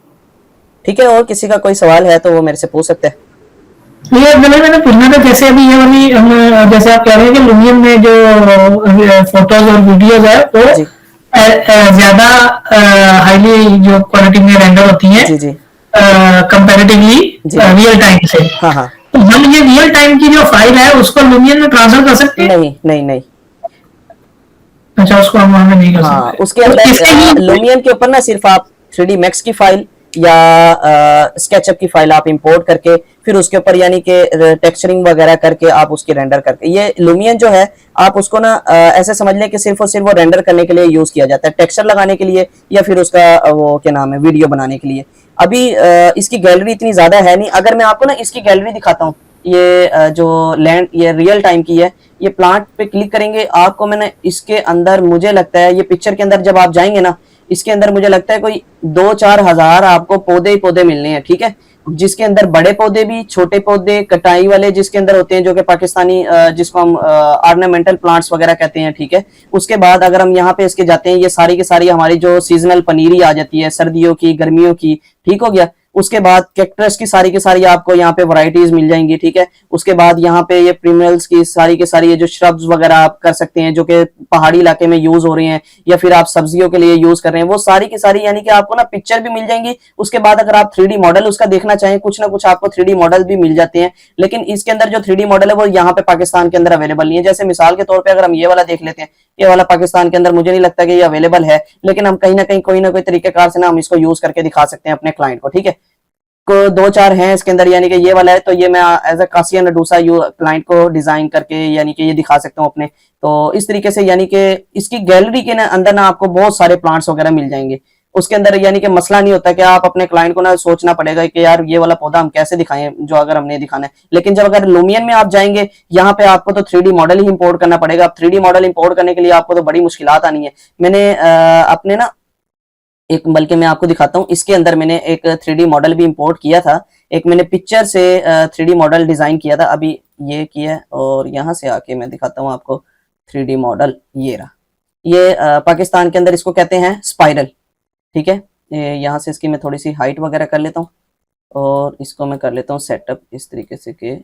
ठीक है, और किसी का कोई सवाल है तो वो मेरे से पूछ सकते हैं। ये मैंने पूछना था, जैसे अभी ये वाली जैसे आप कह रहे हैं कि लुमियन में जो फोटोज और वीडियोज है वो जी ज्यादा हाईली जो क्वालिटी में रेंडर होती हैं जी जी कंपैरेटिवली जी। रियल टाइम से, हाँ हाँ। तो हम ये रियल टाइम की जो फाइल है उसको लुमियन में ट्रांसफर कर सकते हैं? नहीं नहीं नहीं। अच्छा, उसको हम हमें नहीं कर हाँ, सकते उसके तो इसके अंदर लिए? लुमियन के ऊपर ना सिर्फ आप 3D मैक्स की फाइल या स्केचअप की फाइल आप इंपोर्ट करके फिर उसके ऊपर यानी कि टेक्सचरिंग वगैरह करके आप उसकी रेंडर करके, ये लुमियन जो है आप उसको ना ऐसे समझ लें कि सिर्फ और सिर्फ वो रेंडर करने के लिए यूज किया जाता है, टेक्सचर लगाने के लिए या फिर उसका वो क्या नाम है वीडियो बनाने के लिए। अभी इसकी गैलरी इतनी ज्यादा है नहीं, अगर मैं आपको ना इसकी गैलरी दिखाता हूँ, ये जो लैंड ये रियल टाइम की है, ये प्लांट पे क्लिक करेंगे आपको मैंने इसके अंदर मुझे लगता है ये पिक्चर के अंदर जब आप जाएंगे ना, इसके अंदर मुझे लगता है कोई 2-4 हजार आपको पौधे ही पौधे मिलने हैं, ठीक है। जिसके अंदर बड़े पौधे भी, छोटे पौधे, कटाई वाले जिसके अंदर होते हैं जो कि पाकिस्तानी जिसको हम ऑर्नामेंटल प्लांट्स वगैरह कहते हैं, ठीक है। उसके बाद अगर हम यहाँ पे इसके जाते हैं, ये सारी की सारी हमारी जो सीजनल पनीरी आ जाती है सर्दियों की गर्मियों की, ठीक हो गया। उसके बाद कैक्टस की सारी आपको यहाँ पे वैरायटीज मिल जाएंगी, ठीक है। उसके बाद यहाँ पे ये प्रीमियल्स की सारी ये जो श्रब्स वगैरह आप कर सकते हैं जो कि पहाड़ी इलाके में यूज हो रही हैं या फिर आप सब्जियों के लिए यूज कर रहे हैं, वो सारी की सारी यानी कि आपको ना पिक्चर भी मिल जाएंगी। उसके बाद अगर आप 3D मॉडल उसका देखना चाहें, कुछ ना कुछ आपको 3D मॉडल भी मिल जाते हैं, लेकिन इसके अंदर जो 3D मॉडल है वो यहाँ पे पाकिस्तान के अंदर अवेलेबल नहीं है। जैसे मिसाल के तौर पर अगर हम ये वाला देख लेते हैं, ये वाला पाकिस्तान के अंदर मुझे नहीं लगता कि ये अवेलेबल है, लेकिन हम कहीं ना कहीं कोई ना कोई तरीकेकार से ना हम इसको यूज करके दिखा सकते हैं अपने क्लाइंट को, ठीक है। को 2-4 हैं इसके अंदर, यानी कि ये वाला है तो ये मैं एज अ कासिया नडूसा यू क्लाइंट को डिजाइन करके यानी कि ये दिखा सकता हूँ अपने। तो इस तरीके से यानी कि इसकी गैलरी के अंदर ना आपको बहुत सारे प्लांट्स वगैरह मिल जाएंगे उसके अंदर, यानी कि मसला नहीं होता कि आप अपने क्लाइंट को ना सोचना पड़ेगा कि यार ये वाला पौधा हम कैसे दिखाएं जो अगर हमने दिखाना है। लेकिन जब अगर लुमियन में आप जाएंगे, यहाँ पे आपको तो 3D मॉडल ही इंपोर्ट करना पड़ेगा। अब 3D मॉडल इंपोर्ट करने के लिए आपको तो बड़ी मुश्किलात आनी है। मैंने अपने ना एक, बल्कि मैं आपको दिखाता हूँ, इसके अंदर मैंने एक 3D मॉडल भी इंपोर्ट किया था, एक मैंने पिक्चर से 3D मॉडल डिजाइन किया था, अभी ये किया है और यहाँ से आके मैं दिखाता हूँ आपको 3D मॉडल। ये रहा, ये पाकिस्तान के अंदर इसको कहते हैं स्पाइरल, ठीक है। यहाँ से इसकी मैं थोड़ी सी हाइट वगैरह कर लेता हूँ और इसको मैं कर लेता हूँ सेटअप इस तरीके से कि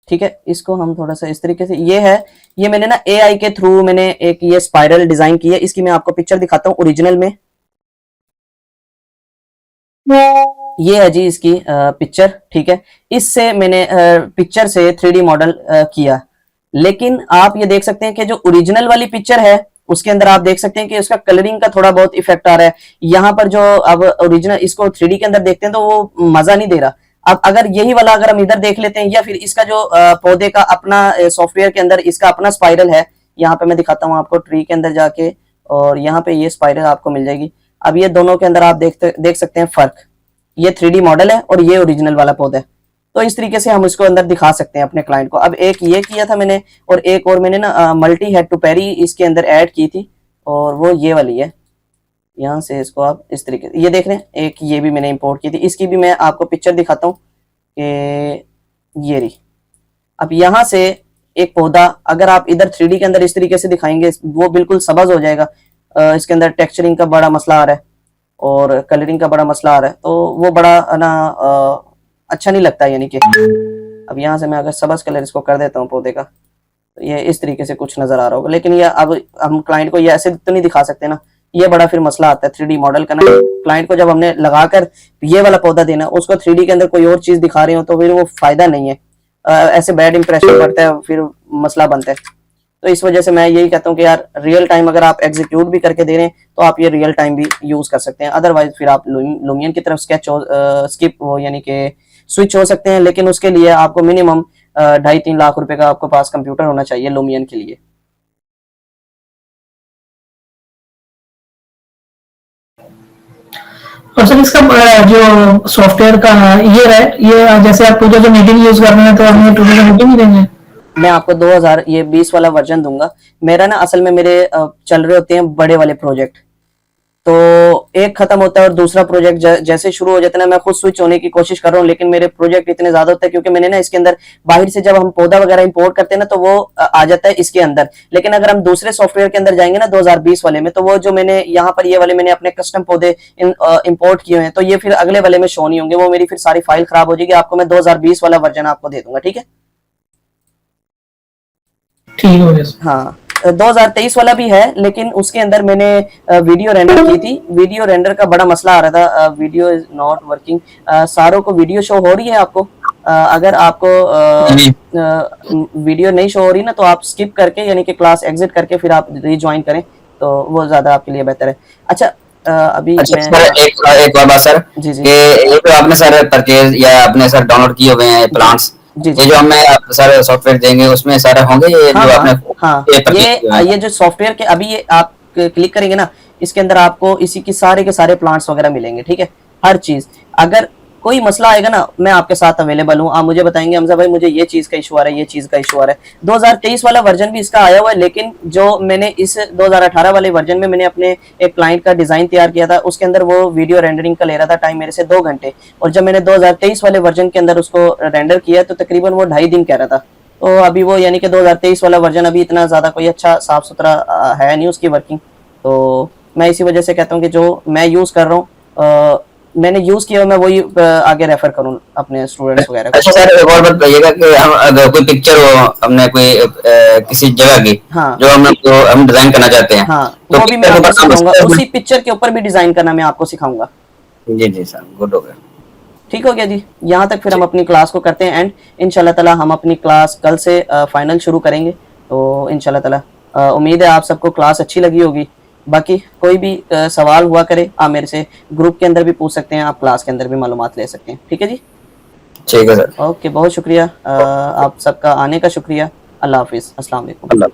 ठीक है। इसको हम थोड़ा सा इस तरीके से, ये है, ये मैंने ना AI के थ्रू मैंने एक ये स्पाइरल डिजाइन की है। इसकी मैं आपको पिक्चर दिखाता हूँ ओरिजिनल में, ये है जी इसकी पिक्चर, ठीक है। इससे मैंने पिक्चर से 3D मॉडल किया, लेकिन आप ये देख सकते हैं कि जो ओरिजिनल वाली पिक्चर है उसके अंदर आप देख सकते हैं कि उसका कलरिंग का थोड़ा बहुत इफेक्ट आ रहा है। यहाँ पर जो अब ओरिजिनल इसको 3D के अंदर देखते हैं तो वो मजा नहीं दे रहा। अब अगर यही वाला अगर हम इधर देख लेते हैं, या फिर इसका जो पौधे का अपना सॉफ्टवेयर के अंदर इसका अपना स्पाइरल है, यहाँ पे मैं दिखाता हूँ आपको ट्री के अंदर जाके, और यहाँ पे ये स्पाइरल आपको मिल जाएगी। अब ये दोनों के अंदर आप देख सकते हैं फर्क, ये 3D मॉडल है और ये ओरिजिनल वाला पौधा है। तो इस तरीके से हम इसको अंदर दिखा सकते हैं अपने क्लाइंट को। अब एक ये किया था मैंने, और एक और मैंने ना मल्टी हेड टू पेरी इसके अंदर ऐड की थी, और वो ये वाली है। यहाँ से इसको आप इस तरीके से ये देख रहे हैं, एक ये भी मैंने इंपोर्ट की थी, इसकी भी मैं आपको पिक्चर दिखाता हूँ कि ये रही। अब यहाँ से एक पौधा अगर आप इधर 3D के अंदर इस तरीके से दिखाएंगे वो बिल्कुल सब्ज हो जाएगा। इसके अंदर टेक्सचरिंग का बड़ा मसला आ रहा है और कलरिंग का बड़ा मसला आ रहा है, तो वो बड़ा ना अच्छा नहीं लगता, यानी कि अब यहाँ से मैं अगर सब्ज कलर इसको कर देता हूँ पौधे का, तो ये इस तरीके से कुछ नजर आ रहा होगा। लेकिन ये अब हम क्लाइंट को ये ऐसे तो नहीं दिखा सकते ना ये बड़ा फिर मसला आता है 3D मॉडल का ना। क्लाइंट को जब हमने लगाकर ये वाला पौधा देना, उसको 3D के अंदर कोई और चीज दिखा रहे हो तो फिर वो फायदा नहीं है। ऐसे बैड इंप्रेशन पड़ता है, फिर मसला बनता है। तो इस वजह से मैं यही कहता हूँ कि यार रियल टाइम अगर आप एग्जीक्यूट भी करके दे रहे हैं तो आप ये रियल टाइम भी यूज कर सकते हैं। अदरवाइज फिर आप लुमियन की तरफ स्किप यानी कि स्विच हो सकते हैं, लेकिन उसके लिए आपको मिनिमम 2.5-3 लाख रुपए का आपको पास कंप्यूटर होना चाहिए लुमियन के लिए। और सर इसका जो सॉफ्टवेयर का ये है, ये जैसे आप पूजा जो मीटिंग यूज कर रहे हैं तो हमें टूडे का मीटिंग ही देंगे। मैं आपको 2020 वाला वर्जन दूंगा। मेरा ना असल में मेरे चल रहे होते हैं बड़े वाले प्रोजेक्ट, तो एक खत्म होता है और दूसरा प्रोजेक्ट जैसे शुरू हो जाता है ना, मैं खुद स्विच होने की कोशिश कर रहा हूँ, लेकिन मेरे प्रोजेक्ट इतने ज्यादा होते हैं क्योंकि मैंने ना इसके अंदर बाहर से जब हम पौधा वगैरह इंपोर्ट करते हैं ना तो वो आ जाता है इसके अंदर। लेकिन अगर हम दूसरे सॉफ्टवेयर के अंदर जाएंगे ना 2020 वाले में, तो वो जो मैंने यहाँ पर ये वाले मैंने अपने कस्टम पौधे इंपोर्ट किए हैं, तो ये फिर अगले वाले में शो नहीं होंगे, वो मेरी फिर सारी फाइल खराब हो जाएगी। आपको मैं 2020 वाला वर्जन आपको दे दूंगा, ठीक है? ठीक हो गया सर। हाँ, 2023 वाला भी है, लेकिन उसके अंदर मैंने वीडियो रेंडर की थी। वीडियो रेंडर का बड़ा मसला आ रहा था, वीडियो इज नॉट वर्किंग। सारों को वीडियो शो हो रही है आपको? अगर आपको वीडियो नहीं शो हो रही ना तो आप स्किप करके यानी कि क्लास एग्जिट करके फिर आप रिज्वाइन करें तो वो ज्यादा आपके लिए बेहतर है। अच्छा, अभी अच्छा मैं सर एक और बात सर, जी जी कि ये जो आपने सर परचेज या आपने सर डाउनलोड किए हुए हैं प्लांट्स, जी जी ये जो हमें आप सर सॉफ्टवेयर देंगे उसमें सारे होंगे ये हाँ जो आपने हाँ ये purchase किए हैं? ये जो सॉफ्टवेयर के अभी ये आप क्लिक करेंगे ना, इसके अंदर आपको इसी की सारे के सारे प्लांट्स वगैरह मिलेंगे, ठीक है? हर चीज। अगर कोई मसला आएगा ना, मैं आपके साथ अवेलेबल हूँ। आप मुझे बताएंगे हमजा भाई मुझे ये चीज का इशू आ रहा है, ये चीज का इशू आ रहा है। 2023 वाला वर्जन भी इसका आया हुआ है, लेकिन जो मैंने इस 2018 वाले वर्जन में मैंने अपने एक क्लाइंट का डिजाइन तैयार किया था, उसके अंदर वो वीडियो रेंडरिंग का ले रहा था टाइम मेरे से 2 घंटे, और जब मैंने 2023 वाले वर्जन के अंदर उसको रेंडर किया तो तकरीबन वो 2.5 दिन कह रहा था। तो अभी वो यानी कि 2023 वाला वर्जन अभी इतना ज्यादा कोई अच्छा साफ सुथरा है नहीं उसकी वर्किंग। तो मैं इसी वजह से कहता हूँ कि जो मैं यूज कर रहा हूँ, मैंने यूज किया, मैं वही आगे रेफर करूँ अपने स्टूडेंट्स वगैरह को। अच्छा सर एक और बात बताइएगा कि हम अगर कोई पिक्चर हो हमने कोई किसी जगह की हाँ जो हम डिजाइन करना चाहते हैं, हाँ, तो वो भी मैं picture के आपको ऊपर हम सिखाऊंगा, उसी पिक्चर के ऊपर भी डिजाइन करना मैं आपको सिखाऊंगा। जी जी सर, गुड हो गया। ठीक हो गया जी? यहाँ तक फिर हम अपनी क्लास को करते हैं एंड इंशाल्लाह ताला हम अपनी क्लास कल से फाइनल शुरू करेंगे। तो इंशाल्लाह ताला उम्मीद है आप सबको क्लास अच्छी लगी होगी। बाकी कोई भी सवाल हुआ करे आप मेरे से ग्रुप के अंदर भी पूछ सकते हैं, आप क्लास के अंदर भी मालूमात ले सकते हैं, ठीक है जी? ठीक है सर। ओके, बहुत शुक्रिया आप सबका आने का शुक्रिया। अल्लाह हाफिज़, अस्सलाम वालेकुम। अल्लाह